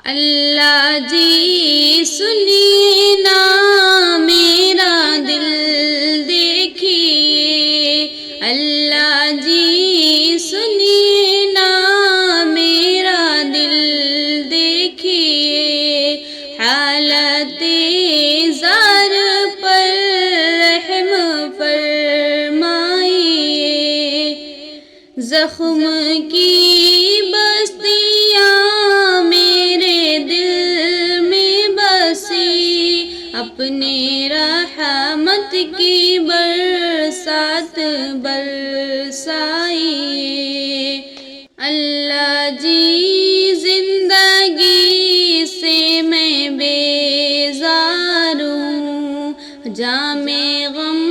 اللہ جی سنیے نا میرا دل دیکھیے، اللہ جی سنیے نا میرا دل دیکھیے، حالت زار پر رحم فرمائیے، زخم کی بستیاں میرے دل میں بسی، اپنے رحمت کی برسات برسائیے، اللہ جی زندگی سے میں بیزار ہوں، جام غم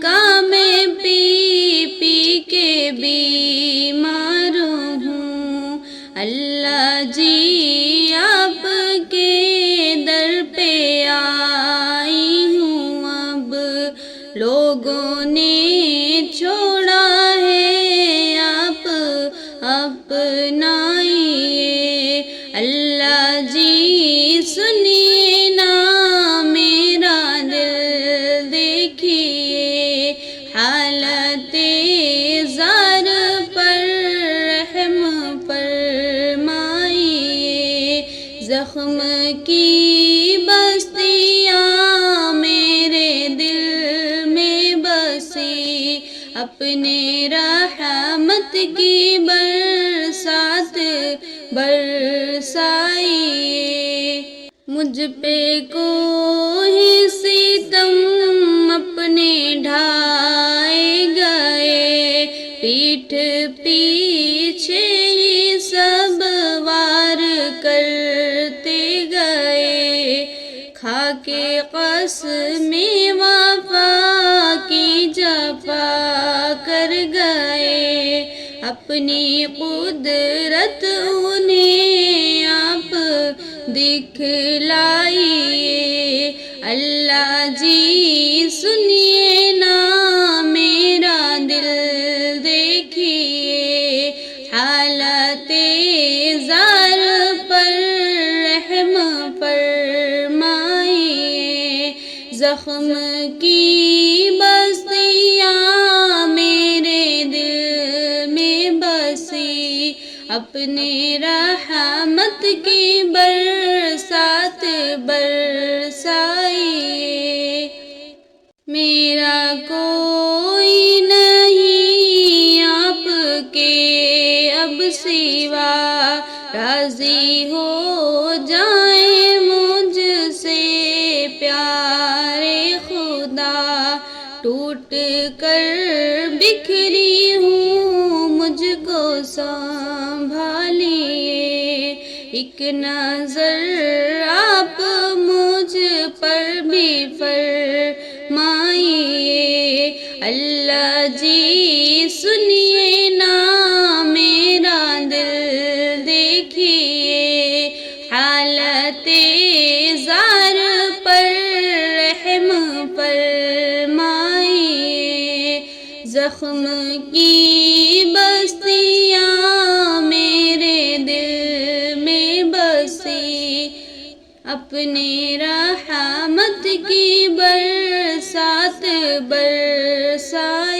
کا میں پی پی کے بیمار ہوں، اللہ جی آپ کے در پہ آئی ہوں، اب لوگوں نے چھوڑا ہے آپ اپنائیے، اللہ جی سنیے نا میرا دل دیکھیے، حالت زار پر رحم فرمائیے، زخم کی بستیاں میرے دل میں بسی، اپنے رحمت کی برسات برسائیے، مجھ پہ کوئی ستم اپنے ڈھائے گئے، پیٹھ پیچھے ہی سب وار کرتے گئے، کھا کے قسم وفا کی جفا کر گئے، اپنی قدرت انہیں آپ دکھلائیے، اللہ جی سنیے نا میرا دل دیکھیے، حالت زار پر رحم فرمائیے، زخم کی بستیاں میرے دل میں بسی، اپنے رحمت کی برسات برسائیے، میرا کوئی نہیں آپ کے اب سوا، راضی ہو جائیں مجھ سے پیارے خدا، ٹوٹ کر بکھری ہوں مجھ کو سنبھالیے، ایک نظر آپ مجھ پر بھی فرمائیے، اللہ جی سنیے نا میرا دل دیکھیے، حالت زار پر رحم فرمائیے، زخم کی بستیاں میرے دل میں بسی، اپنے رحمت کی برسات برسائیے۔